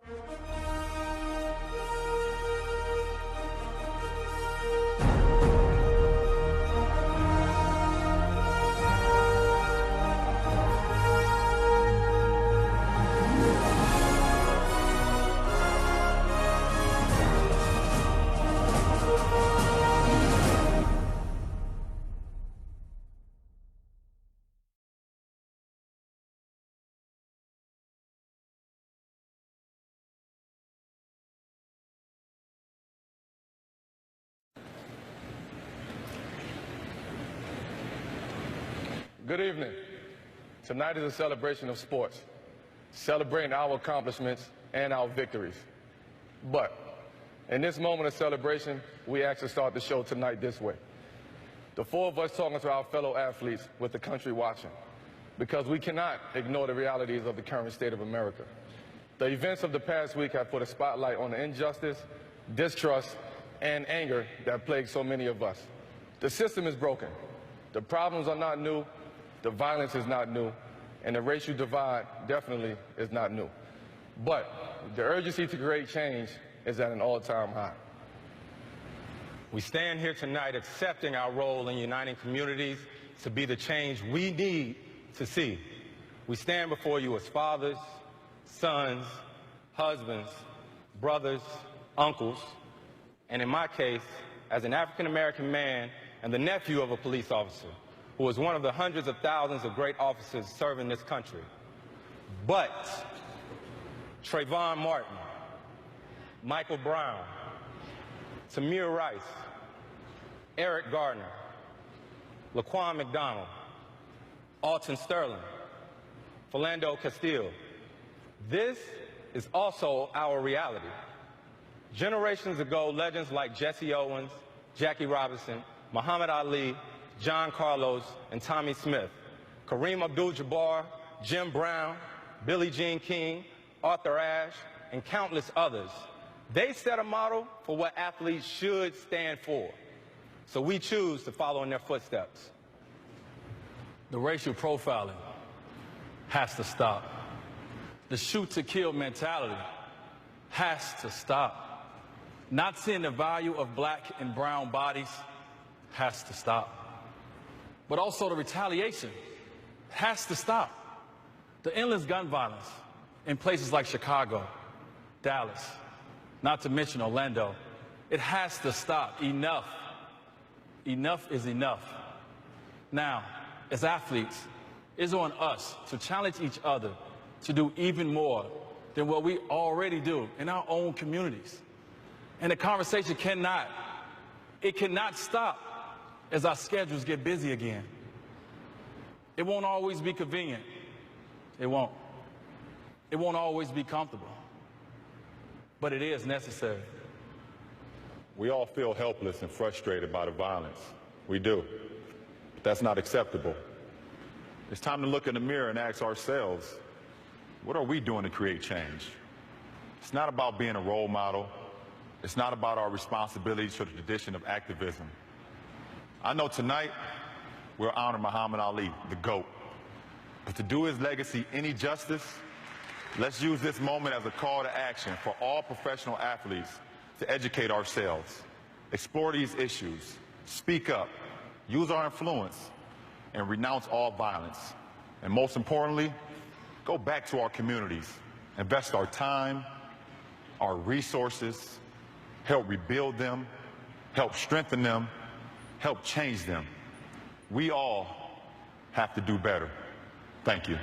Good evening. Tonight is a celebration of sports, celebrating our accomplishments and our victories. But in this moment of celebration, we actually start the show tonight this way. The four of us talking to our fellow athletes with the country watching, because we cannot ignore the realities of the current state of America. The events of the past week have put a spotlight on the injustice, distrust, and anger that plague so many of us. The system is broken. The problems are not new. The violence is not new, and the racial divide definitely is not new. But the urgency to create change is at an all-time high. We stand here tonight accepting our role in uniting communities to be the change we need to see. We stand before you as fathers, sons, husbands, brothers, uncles, and in my case, as an African-American man and the nephew of a police officer, who is one of the hundreds of thousands of great officers serving this country. But Trayvon Martin, Michael Brown, Tamir Rice, Eric Gardner, Laquan McDonald, Alton Sterling, Philando Castile. This is also our reality. Generations ago, legends like Jesse Owens, Jackie Robinson, Muhammad Ali, John Carlos, and Tommy Smith, Kareem Abdul-Jabbar, Jim Brown, Billie Jean King, Arthur Ashe, and countless others. They set a model for what athletes should stand for. So we choose to follow in their footsteps. The racial profiling has to stop. The shoot-to-kill mentality has to stop. Not seeing the value of black and brown bodies has to stop. But also the retaliation has to stop. The endless gun violence in places like Chicago, Dallas, not to mention Orlando, it has to stop. Enough. Enough is enough. Now, as athletes, it's on us to challenge each other to do even more than what we already do in our own communities. And the conversation cannot stop as our schedules get busy again. It won't always be convenient. It won't. It won't always be comfortable. But it is necessary. We all feel helpless and frustrated by the violence. We do. But that's not acceptable. It's time to look in the mirror and ask ourselves, what are we doing to create change? It's not about being a role model. It's not about our responsibility to the tradition of activism. I know tonight we'll honor Muhammad Ali, the GOAT. But to do his legacy any justice, let's use this moment as a call to action for all professional athletes to educate ourselves, explore these issues, speak up, use our influence, and renounce all violence. And most importantly, go back to our communities, invest our time, our resources, help rebuild them, help strengthen them, help change them. We all have to do better. Thank you.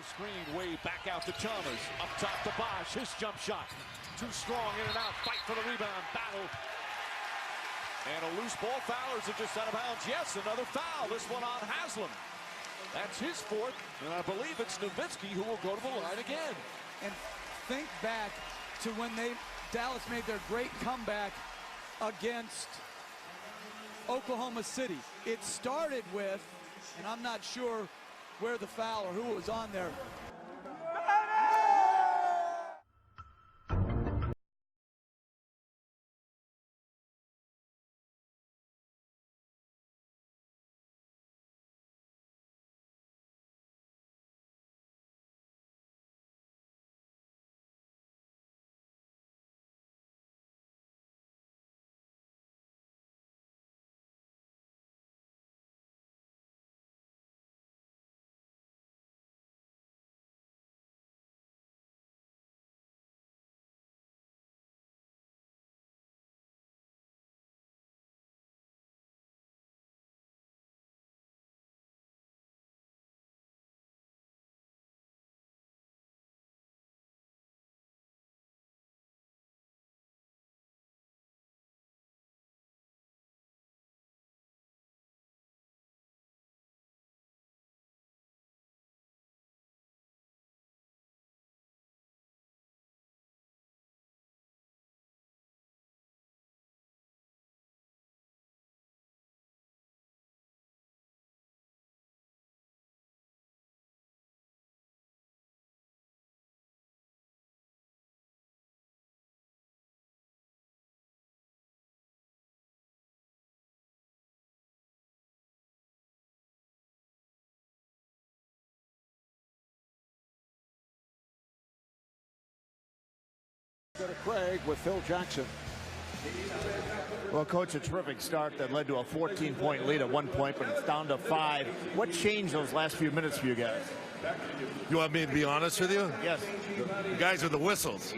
screen, Wade back out to Chalmers. Up top to Bosch, his jump shot. Too strong, in and out, fight for the rebound, battle. And a loose ball, Fowler's are just out of bounds. Yes, another foul, this one on Haslam. That's his fourth, and I believe it's Nowitzki who will go to the line again. And think back to when Dallas made their great comeback against Oklahoma City. It started with, and I'm not sure where the foul or who was on there. Go to Craig with Phil Jackson. Well, Coach, a terrific start that led to a 14-point lead at one point, but it's down to 5. What changed those last few minutes for you guys? You want me to be honest with you? Yes. The guys with the whistles.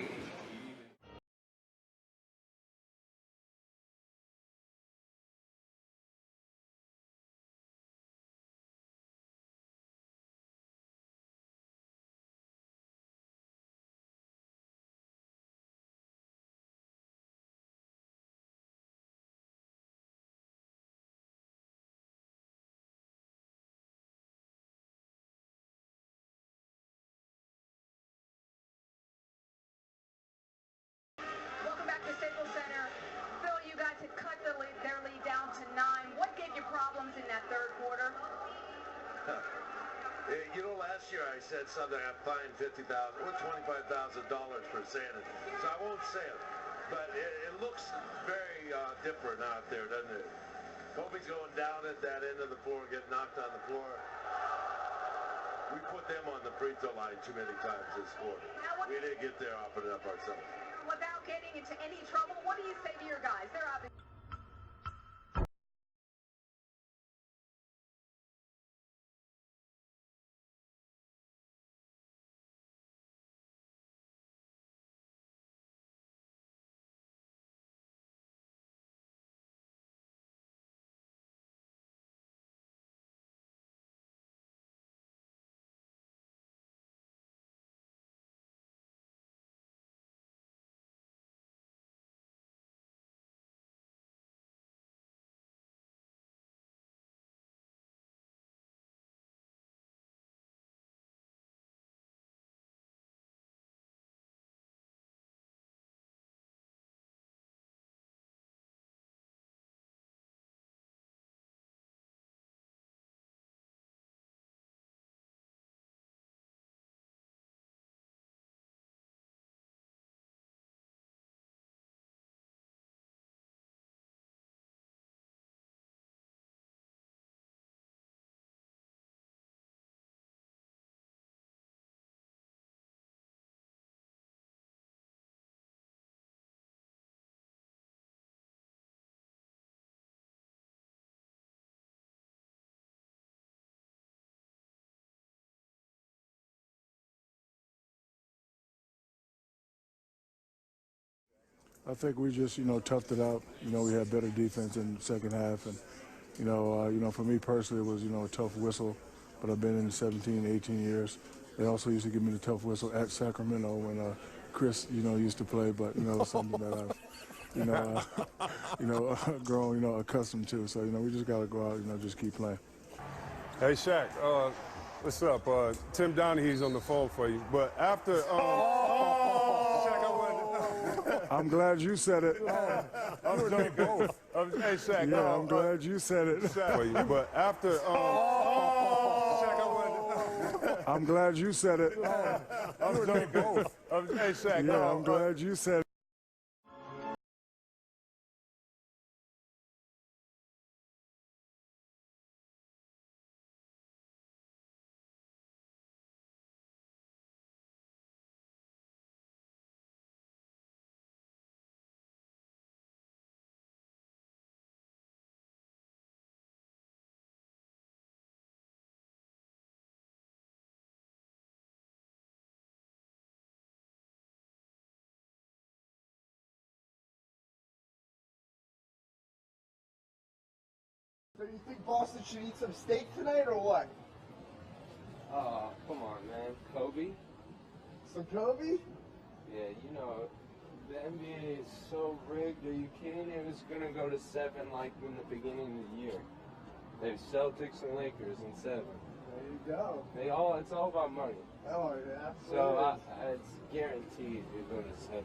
You know, last year I said something, I fined $50,000 or $25,000 for saying it. So I won't say it. But it looks very different out there, doesn't it? Kobe's going down at that end of the floor, getting knocked on the floor. We put them on the free throw line too many times this quarter. We didn't get there often enough ourselves. Without getting into any trouble, what do you say to your guys? They're obviously... I think we just, toughed it out. We had better defense in the second half. And, for me personally, it was, a tough whistle. But I've been in 17, 18 years. They also used to give me the tough whistle at Sacramento when Chris, used to play. But it's something that I've, grown, accustomed to. So we just got to go out, just keep playing. Hey, Shaq, what's up? Tim Donaghy's on the phone for you. But after, Shaq, I'm glad you said it. I'm doing both. Hey, Shaq. Yeah, I'm glad you said it. For you. But after, Shaq, I'm glad you said it. I'm doing both. Hey, Shaq. Yeah, I'm glad you said it. So you think Boston should eat some steak tonight or what? Come on, man. Kobe? Some Kobe? Yeah, the NBA is so rigged. Are you kidding? It was going to go to 7 like in the beginning of the year. They have Celtics and Lakers in 7. There you go. It's all about money. Oh, yeah. So it's guaranteed you're going to 7.